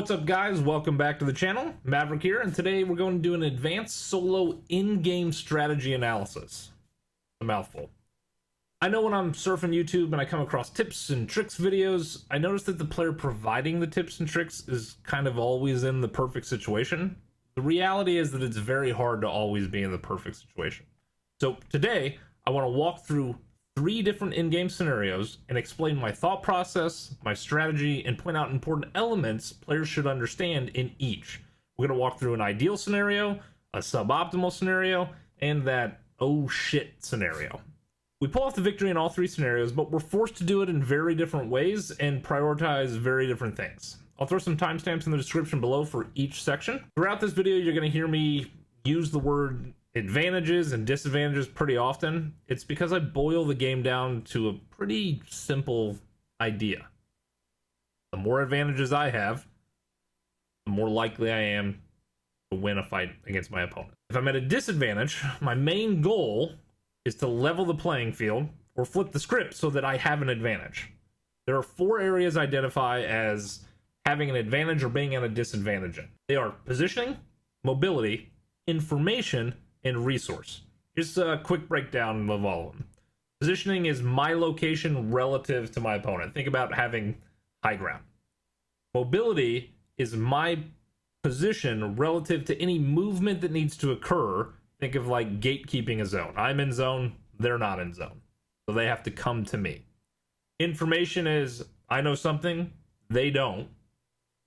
What's up guys, welcome back to the channel. Maverick here, and today we're going to do an advanced solo in-game strategy analysis. A mouthful. I know when I'm surfing YouTube and I come across tips and tricks videos, I notice that the player providing the tips and tricks is kind of always in the perfect situation. The reality is that it's very hard to always be in the perfect situation. So today, I want to walk through 3 different in-game scenarios and explain my thought process, my strategy, and point out important elements players should understand in each. We're going to walk through an ideal scenario, a suboptimal scenario, and that oh shit scenario. We pull off the victory in all 3 scenarios, but we're forced to do it in very different ways and prioritize very different things. I'll throw some timestamps in the description below for each section. Throughout this video, you're going to hear me use the word advantages and disadvantages pretty often. It's because I boil the game down to a pretty simple idea. The more advantages I have, the more likely I am to win a fight against my opponent. If I'm at a disadvantage, my main goal is to level the playing field or flip the script so that I have an advantage. There are 4 areas I identify as having an advantage or being at a disadvantage in. They are positioning, mobility, information, and resource. Here's a quick breakdown of all of them. Positioning is my location relative to my opponent. Think about having high ground. Mobility is my position relative to any movement that needs to occur. Think of like gatekeeping a zone. I'm in zone, they're not in zone. So they have to come to me. Information is I know something, they don't.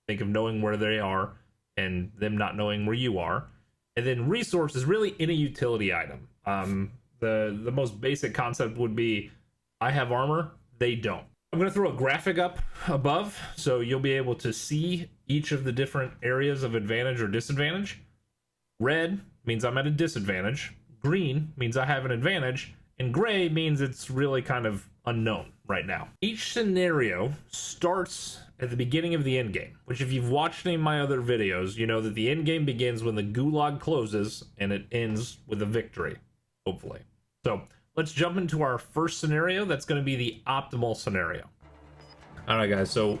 Think of knowing where they are and them not knowing where you are. And then resource is really any utility item. The most basic concept would be I have armor, they don't. I'm going to throw a graphic up above so you'll be able to see each of the different areas of advantage or disadvantage. Red means I'm at a disadvantage. Green means I have an advantage. And gray means it's really kind of unknown right now. Each scenario starts at the beginning of the end game, which if you've watched any of my other videos, you know that the end game begins when the gulag closes and it ends with a victory, hopefully. So let's jump into our first scenario. That's going to be the optimal scenario. All right, guys. So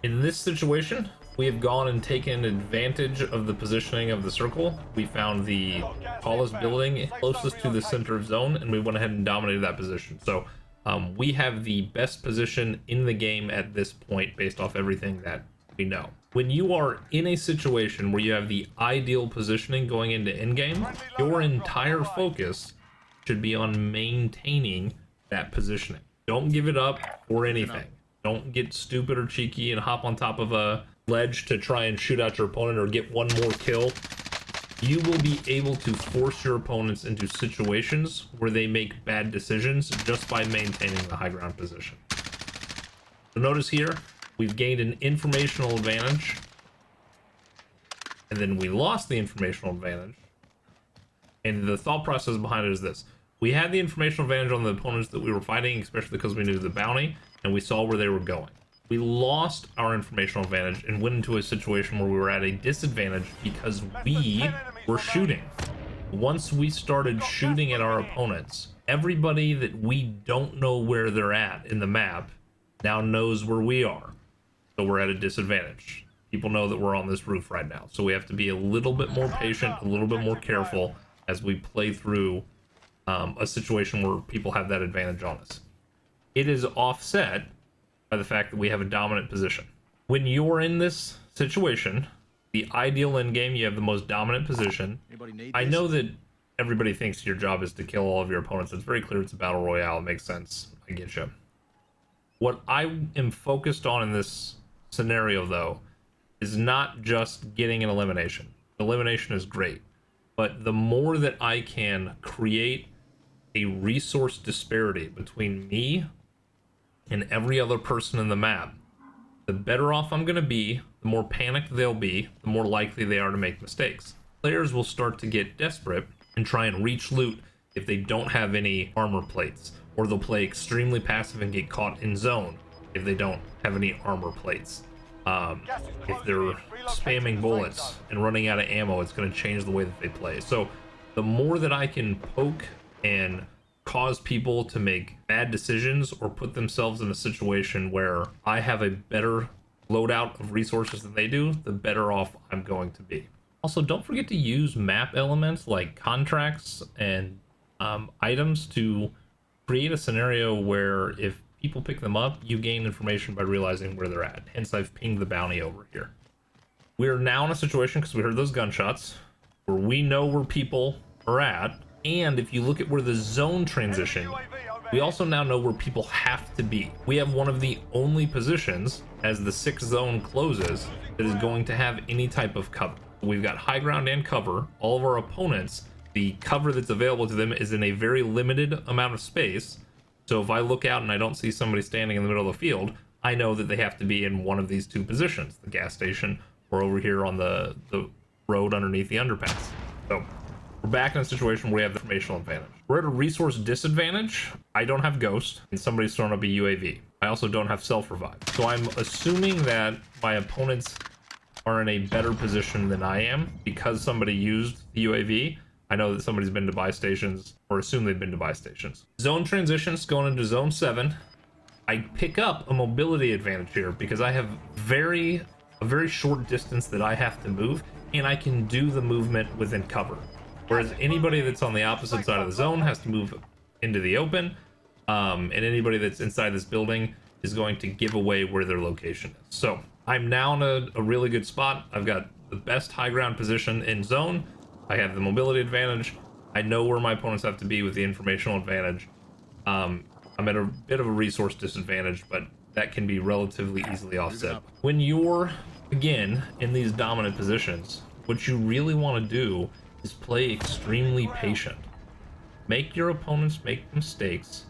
in this situation, we have gone and taken advantage of the positioning of the circle. We found the tallest building closest to the center of zone, and we went ahead and dominated that position. So we have the best position in the game at this point based off everything that we know. When you are in a situation where you have the ideal positioning going into endgame, your entire focus should be on maintaining that positioning. Don't give it up or anything. Don't get stupid or cheeky and hop on top of a ledge to try and shoot out your opponent or get one more kill. You will be able to force your opponents into situations where they make bad decisions just by maintaining the high ground position. So notice here, we've gained an informational advantage, and then we lost the informational advantage. And the thought process behind it is this. We had the informational advantage on the opponents that we were fighting, especially because we knew the bounty, and we saw where they were going. We lost our informational advantage and went into a situation where we were at a disadvantage because we were shooting. Once we started shooting at our opponents, everybody that we don't know where they're at in the map now knows where we are. So we're at a disadvantage. People know that we're on this roof right now. So we have to be a little bit more patient, a little bit more careful as we play through a situation where people have that advantage on us. It is offset by the fact that we have a dominant position. When you're in this situation, the ideal end game, you have the most dominant position. I know that everybody thinks your job is to kill all of your opponents. It's very clear it's a battle royale. It makes sense. I get you. What I am focused on in this scenario, though, is not just getting an elimination. Elimination is great, but the more that I can create a resource disparity between me and every other person in the map, the better off I'm going to be, the more panicked they'll be, the more likely they are to make mistakes. Players will start to get desperate and try and reach loot if they don't have any armor plates, or they'll play extremely passive and get caught in zone if they don't have any armor plates. If they're spamming bullets and running out of ammo, it's going to change the way that they play. So the more that I can poke and cause people to make bad decisions or put themselves in a situation where I have a better loadout of resources than they do, the better off I'm going to be. Also, don't forget to use map elements like contracts and items to create a scenario where if people pick them up, you gain information by realizing where they're at. Hence, I've pinged the bounty over here. We're now in a situation, because we heard those gunshots, where we know where people are at. And if you look at where the zone transitioned, we also now know where people have to be. We have one of the only positions, as the 6th zone closes, that is going to have any type of cover. We've got high ground and cover. All of our opponents, the cover that's available to them is in a very limited amount of space. So if I look out and I don't see somebody standing in the middle of the field, I know that they have to be in one of these two positions, the gas station or over here on the road underneath the underpass. So we're back in a situation where we have the informational advantage. We're at a resource disadvantage. I don't have Ghost, and somebody's thrown up a UAV. I also don't have self-revive. So I'm assuming that my opponents are in a better position than I am because somebody used the UAV. I know that somebody's been to buy stations, or assume they've been to buy stations. Zone transitions going into zone 7. I pick up a mobility advantage here because I have a very short distance that I have to move, and I can do the movement within cover. Whereas anybody that's on the opposite side of the zone has to move into the open, and anybody that's inside this building is going to give away where their location is. So I'm now in a really good spot. I've got the best high ground position in zone. I have the mobility advantage. I know where my opponents have to be with the informational advantage. I'm at a bit of a resource disadvantage, but that can be relatively easily offset. When you're, again, in these dominant positions, what you really want to do is play extremely patient. Make your opponents make mistakes,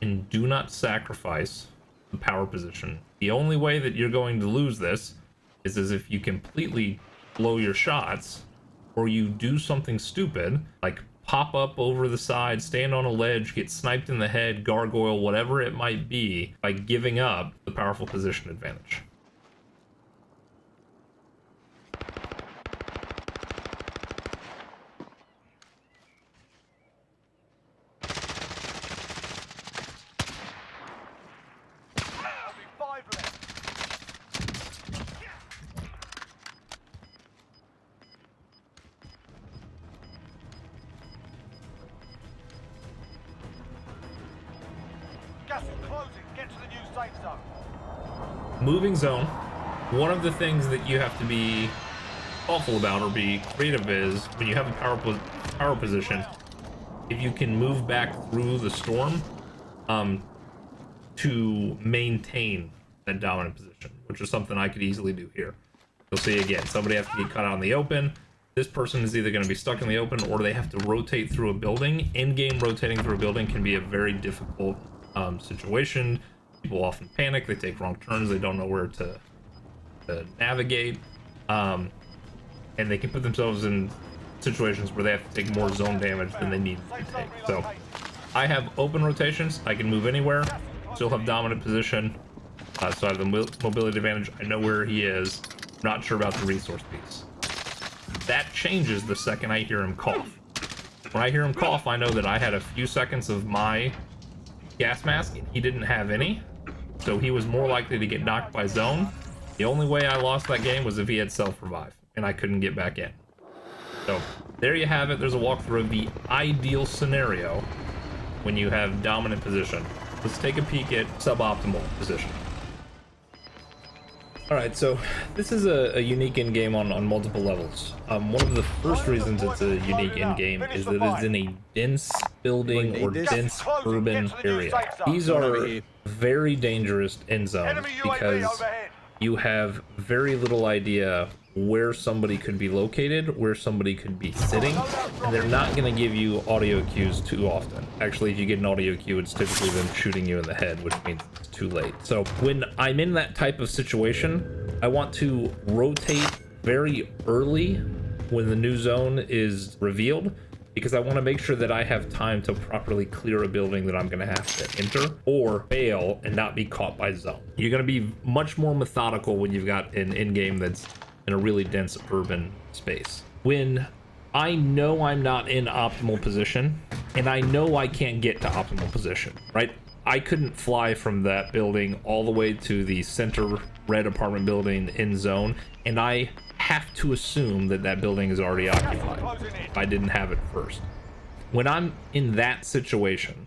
and do not sacrifice the power position. The only way that you're going to lose this is as if you completely blow your shots, or you do something stupid, like pop up over the side, stand on a ledge, get sniped in the head, gargoyle, whatever it might be, by giving up the powerful position advantage. Gas is closing. Get to the new safe zone. Moving zone. One of the things that you have to be thoughtful about or be creative is when you have a power position, if you can move back through the storm to maintain that dominant position, which is something I could easily do here. You'll see again, somebody has to get cut out in the open. This person is either going to be stuck in the open or they have to rotate through a building. In-game rotating through a building can be a very difficult situation. People often panic, they take wrong turns, they don't know where to navigate, and they can put themselves in situations where they have to take more zone damage than they need to take. So I have open rotations, I can move anywhere, still have dominant position, so I have the mobility advantage. I know where he is, not sure about the resource piece. That changes the second I hear him cough. When I hear him cough, I know that I had a few seconds of my gas mask and he didn't have any, so he was more likely to get knocked by zone. The only way I lost that game was if he had self-revive and I couldn't get back in. So there you have it. There's a walkthrough of the ideal scenario when you have dominant position. Let's take a peek at suboptimal position. Alright, so this is a unique in-game on multiple levels. One of the first reasons it's a unique in-game is that it's in a dense building or dense urban area. These are very dangerous end zones because you have very little idea where somebody could be located, where somebody could be sitting, and they're not going to give you audio cues too often. Actually, if you get an audio cue, it's typically them shooting you in the head, which means it's too late. So when I'm in that type of situation, I want to rotate very early when the new zone is revealed, because I want to make sure that I have time to properly clear a building that I'm going to have to enter or fail and not be caught by zone. You're going to be much more methodical when you've got an in-game that's in a really dense urban space. When I know I'm not in optimal position and I know I can't get to optimal position, right? I couldn't fly from that building all the way to the center red apartment building in zone, and I have to assume that that building is already occupied if I didn't have it first. When I'm in that situation,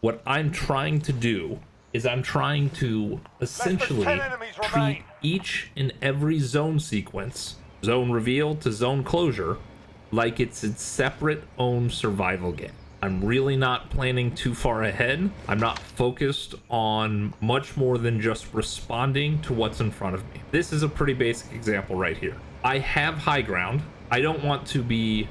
what I'm trying to do is I'm trying to essentially treat each and every zone sequence, zone reveal to zone closure, like it's a separate own survival game. I'm really not planning too far ahead. I'm not focused on much more than just responding to what's in front of me. This is a pretty basic example right here. I have high ground. I don't want to be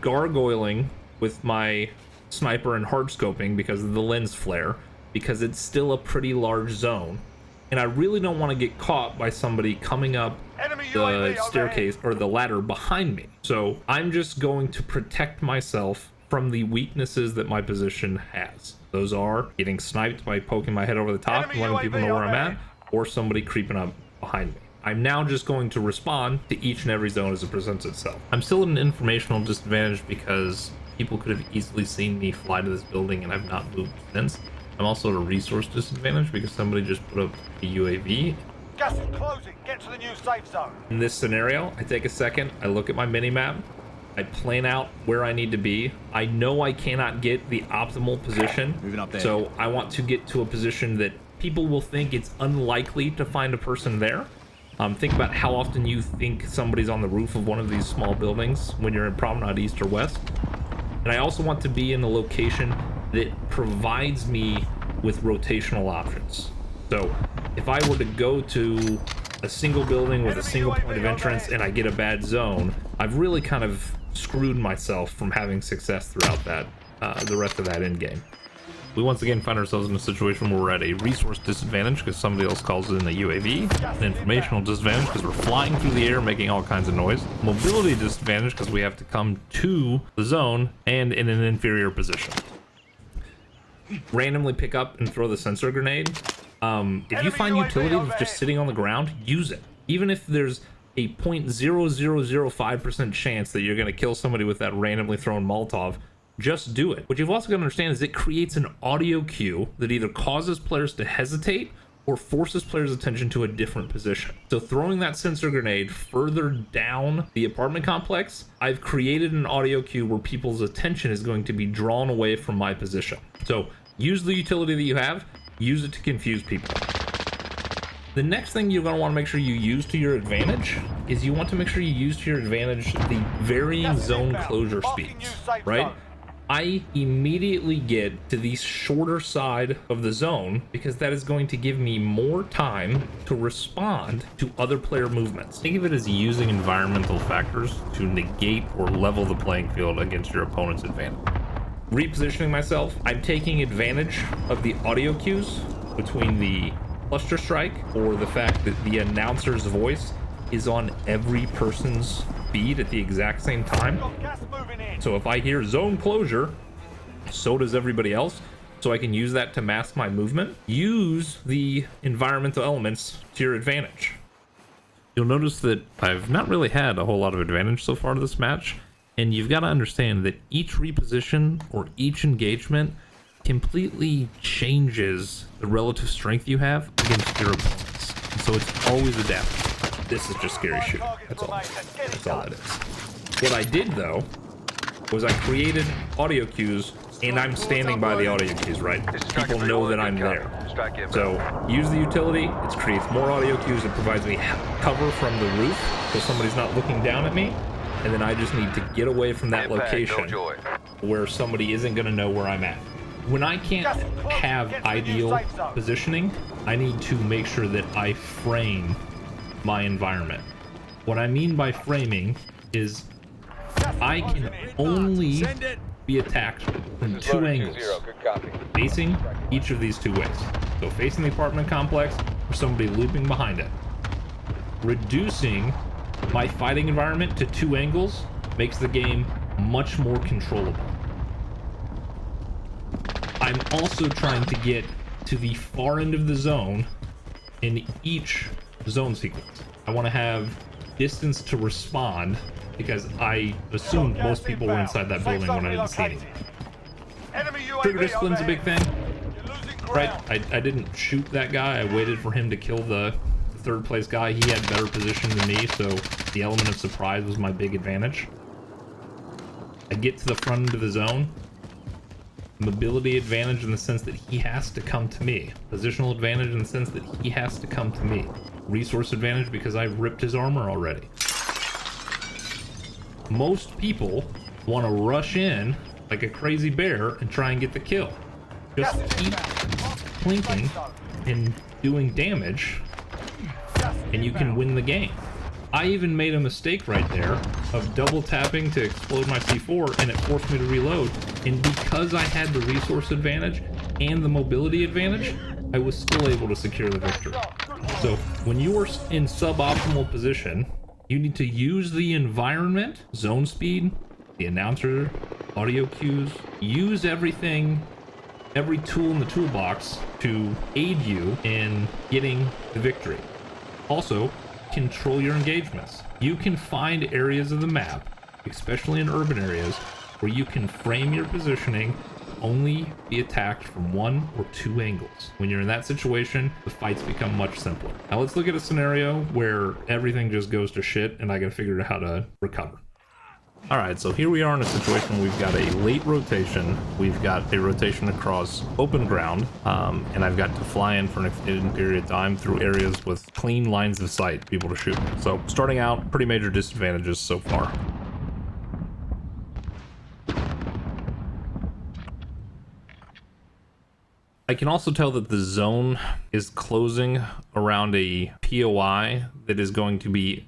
gargoyling with my sniper and hard scoping because of the lens flare, because it's still a pretty large zone. And I really don't want to get caught by somebody coming up the staircase or the ladder behind me. So I'm just going to protect myself from the weaknesses that my position has. Those are getting sniped by poking my head over the top and letting people know where I'm at, or somebody creeping up behind me. I'm now just going to respond to each and every zone as it presents itself. I'm still at an informational disadvantage because people could have easily seen me fly to this building and I've not moved since. I'm also at a resource disadvantage because somebody just put up a UAV. Gas is closing. Get to the new safe zone. In this scenario, I take a second, I look at my mini-map, I plan out where I need to be. I know I cannot get the optimal position, so I want to get to a position that people will think it's unlikely to find a person there. Think about how often you think somebody's on the roof of one of these small buildings when you're in Promenade East or West. And I also want to be in a location that provides me with rotational options. So if I were to go to a single building with a single point of entrance and I get a bad zone, I've really kind of screwed myself from having success throughout that the rest of that end game. We once again find ourselves in a situation where we're at a resource disadvantage because somebody else calls in a UAV, an informational disadvantage because we're flying through the air making all kinds of noise, mobility disadvantage because we have to come to the zone and in an inferior position. Randomly pick up and throw the sensor grenade. If you find utility that's just sitting on the ground, use it. Even if there's a 0.0005% chance that you're going to kill somebody with that randomly thrown Molotov, just do it. What you've also got to understand is it creates an audio cue that either causes players to hesitate or forces players' attention to a different position. So throwing that sensor grenade further down the apartment complex, I've created an audio cue where people's attention is going to be drawn away from my position. So use the utility that you have, use it to confuse people. The next thing you're going to want to make sure you use to your advantage is you want to make sure you use to your advantage the varying zone closure speeds, right? I immediately get to the shorter side of the zone because that is going to give me more time to respond to other player movements. Think of it as using environmental factors to negate or level the playing field against your opponent's advantage. Repositioning myself, I'm taking advantage of the audio cues between the cluster strike or the fact that the announcer's voice is on every person's feed at the exact same time. So if I hear zone closure, so does everybody else. So I can use that to mask my movement. Use the environmental elements to your advantage. You'll notice that I've not really had a whole lot of advantage so far to this match. And you've got to understand that each reposition or each engagement completely changes the relative strength you have against your opponents. And so it's always adapting. This is just scary shit. That's all that is. What I did though was I created audio cues and I'm standing by the audio cues, right? People know that I'm there. So use the utility, it creates more audio cues, it provides me cover from the roof so somebody's not looking down at me. And then I just need to get away from that location where somebody isn't going to know where I'm at. When I can't have ideal positioning, I need to make sure that I frame my environment. What I mean by framing is I can only be attacked from two angles, facing each of these two ways. So facing the apartment complex or somebody looping behind it. Reducing my fighting environment to two angles makes the game much more controllable. I'm also trying to get to the far end of the zone in each zone sequence. I want to have distance to respond because I assumed most people were inside that building when I didn't see anything. Trigger discipline's a big thing. Right, ground. I didn't shoot that guy. I waited for him to kill the third place guy. He had better position than me, so the element of surprise was my big advantage. I get to the front end of the zone. Mobility advantage in the sense that he has to come to me. Positional advantage in the sense that he has to come to me. Resource advantage because I ripped his armor already. Most people want to rush in like a crazy bear and try and get the kill. Just keep plinking and doing damage, and you can win the game. I even made a mistake right there of double tapping to explode my C4, and it forced me to reload. And because I had the resource advantage and the mobility advantage, I was still able to secure the victory. So when you are in suboptimal position, you need to use the environment, zone speed, the announcer, audio cues, use everything, every tool in the toolbox to aid you in getting the victory. Also, control your engagements. You can find areas of the map, especially in urban areas, where you can frame your positioning to only be attacked from one or two angles. When you're in that situation, the fights become much simpler. Now let's look at a scenario where everything just goes to shit and I gotta figure out how to recover. Alright, so here we are in a situation. We've got a late rotation, we've got a rotation across open ground, and I've got to fly in for an extended period of time through areas with clean lines of sight, people to shoot. So starting out, pretty major disadvantages so far. I can also tell that the zone is closing around a POI that is going to be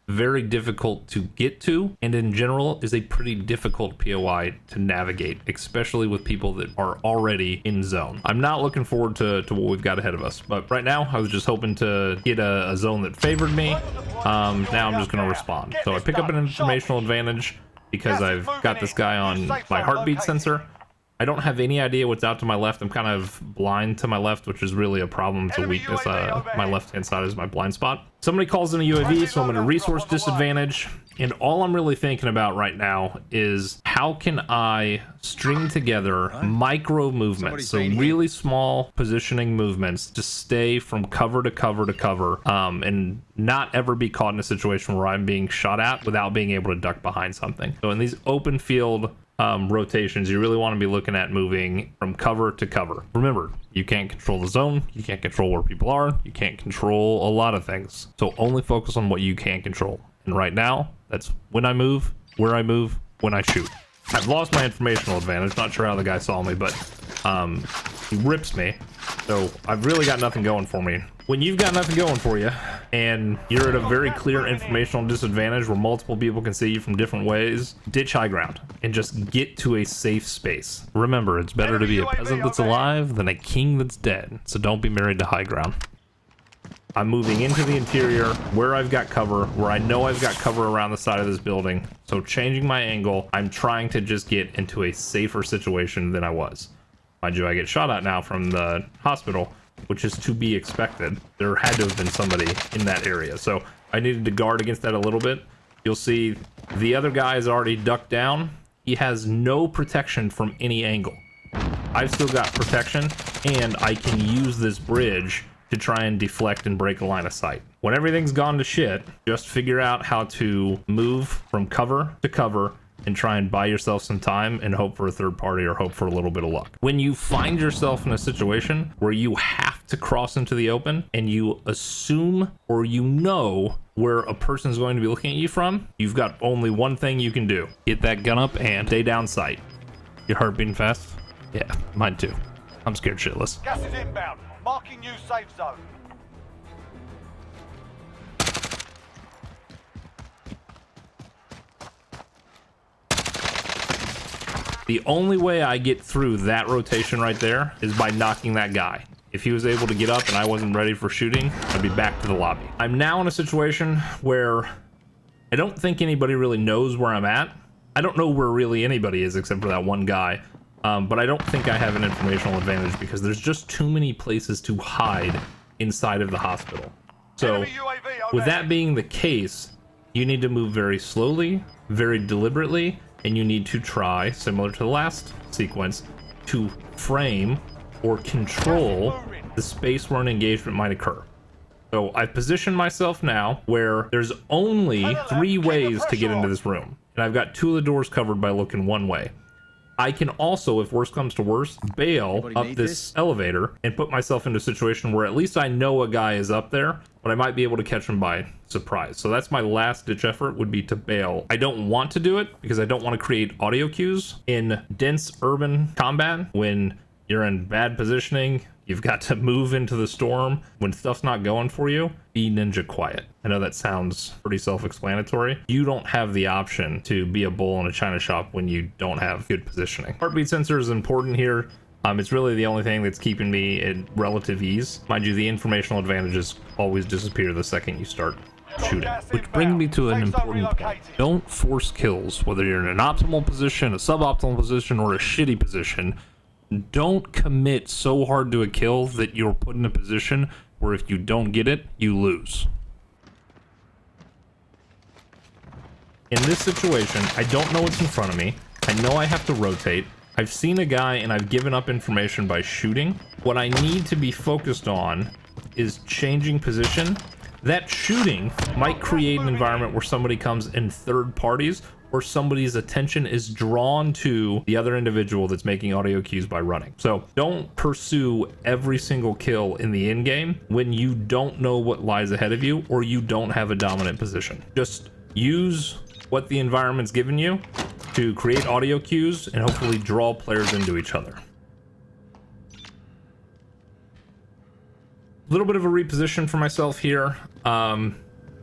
very difficult to get to, and in general is a pretty difficult POI to navigate, especially with people that are already in zone. I'm not looking forward to what we've got ahead of us, but right now I was just hoping to get a zone that favored me. Now I'm just going to respond. So I pick up an informational advantage because I've got this guy on my heartbeat sensor. I don't have any idea what's out to my left. I'm kind of blind to my left, which is really a problem. It's a weakness. My left-hand side is my blind spot. Somebody calls in a UAV, so I'm at a resource disadvantage. And all I'm really thinking about right now is how can I string together micro movements, so really small positioning movements to stay from cover to cover to cover, and not ever be caught in a situation where I'm being shot at without being able to duck behind something. So in these open field rotations, you really want to be looking at moving from cover to cover. Remember, you can't control the zone, you can't control where people are, you can't control a lot of things. So only focus on what you can control. And right now, that's when I move, where I move, when I shoot. I've lost my informational advantage. Not sure how the guy saw me, but he rips me. So I've really got nothing going for me. When you've got nothing going for you and you're at a very clear informational disadvantage where multiple people can see you from different ways, ditch high ground and just get to a safe space. Remember, it's better to be a peasant that's alive than a king that's dead. So don't be married to high ground. I'm moving into the interior where I've got cover, where I know I've got cover around the side of this building. So changing my angle, I'm trying to just get into a safer situation than I was. Mind you, I get shot at now from the hospital, which is to be expected. There had to have been somebody in that area. So I needed to guard against that a little bit. You'll see the other guy is already ducked down. He has no protection from any angle. I've still got protection, and I can use this bridge to try and deflect and break a line of sight. When everything's gone to shit, just figure out how to move from cover to cover and try and buy yourself some time and hope for a third party or hope for a little bit of luck. When you find yourself in a situation where you have to cross into the open and you assume or you know where a person's going to be looking at you from, you've got only one thing you can do. Get that gun up and stay down sight. Your heart beating fast? Yeah, mine too. I'm scared shitless. Gas is inbound. Marking new safe zone. The only way I get through that rotation right there is by knocking that guy. If he was able to get up and I wasn't ready for shooting, I'd be back to the lobby. I'm now in a situation where I don't think anybody really knows where I'm at. I don't know where really anybody is except for that one guy. But I don't think I have an informational advantage because there's just too many places to hide inside of the hospital. So with that being the case, you need to move very slowly, very deliberately, and you need to try, similar to the last sequence, to frame or control the space where an engagement might occur. So I've positioned myself now where there's only 3 ways to get into this room, and I've got 2 of the doors covered by looking one way. I can also, if worse comes to worse, bail up this elevator and put myself into a situation where at least I know a guy is up there, but I might be able to catch him by surprise. So that's my last ditch effort, would be to bail. I don't want to do it because I don't want to create audio cues in dense urban combat. When you're in bad positioning, you've got to move into the storm. When stuff's not going for you, be ninja quiet. I know that sounds pretty self-explanatory. You don't have the option to be a bull in a china shop when you don't have good positioning. Heartbeat sensor is important here. It's really the only thing that's keeping me at relative ease. Mind you, the informational advantages always disappear the second you start shooting. Which brings me to an important point. Don't force kills, whether you're in an optimal position, a suboptimal position, or a shitty position. Don't commit so hard to a kill that you're put in a position where if you don't get it, you lose. In this situation, I don't know what's in front of me. I know I have to rotate. I've seen a guy and I've given up information by shooting. What I need to be focused on is changing position. That shooting might create an environment where somebody comes in third parties, or somebody's attention is drawn to the other individual that's making audio cues by running. So don't pursue every single kill in the end game when you don't know what lies ahead of you or you don't have a dominant position. Just use what the environment's given you to create audio cues and hopefully draw players into each other. A little bit of a reposition for myself here.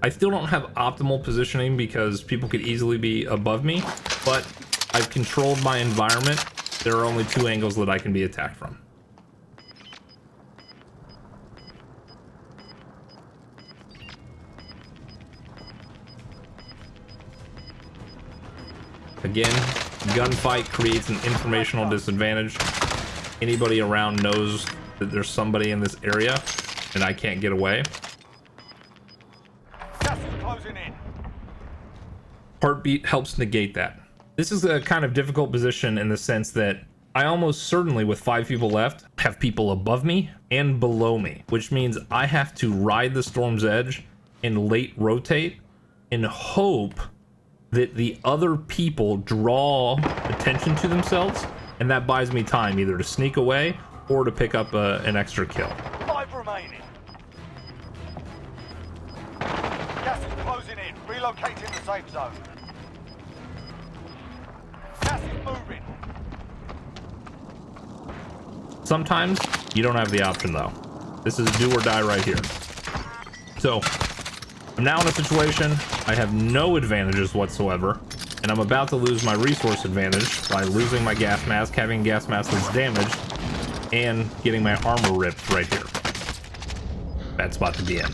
I still don't have optimal positioning because people could easily be above me, but I've controlled my environment. There are only 2 angles that I can be attacked from. Again, gunfight creates an informational disadvantage. Anybody around knows that there's somebody in this area and I can't get away. Heartbeat helps negate that. This is a kind of difficult position in the sense that I almost certainly, with 5 people left, have people above me and below me, which means I have to ride the storm's edge and late rotate and hope that the other people draw attention to themselves, and that buys me time either to sneak away or to pick up an extra kill. 5 remaining. Gas is closing in. Relocating the safe zone. Gas is moving. Sometimes you don't have the option though. This is do or die right here. So I'm now in a situation I have no advantages whatsoever, and I'm about to lose my resource advantage by losing my gas mask, having gas mask that's damaged, and getting my armor ripped right here. Bad spot to be in.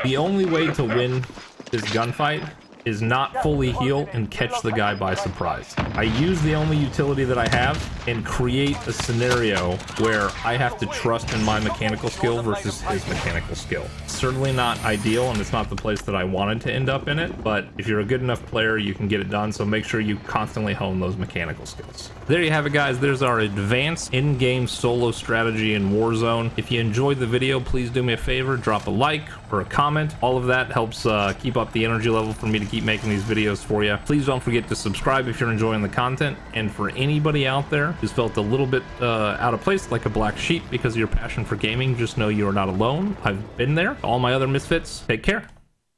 The only way to win this gunfight is not fully heal and catch the guy by surprise. I use the only utility that I have and create a scenario where I have to trust in my mechanical skill versus his mechanical skill. Certainly not ideal, and it's not the place that I wanted to end up in it, but if you're a good enough player, you can get it done, so make sure you constantly hone those mechanical skills. There you have it, guys. There's our advanced in-game solo strategy in Warzone. If you enjoyed the video, please do me a favor, drop a like or a comment. All of that helps keep up the energy level for me to keep making these videos for you. Please don't forget to subscribe if you're enjoying the content, and for anybody out there who's felt a little bit out of place, like a black sheep because of your passion for gaming, just know you are not alone. I've been there. All my other misfits, take care.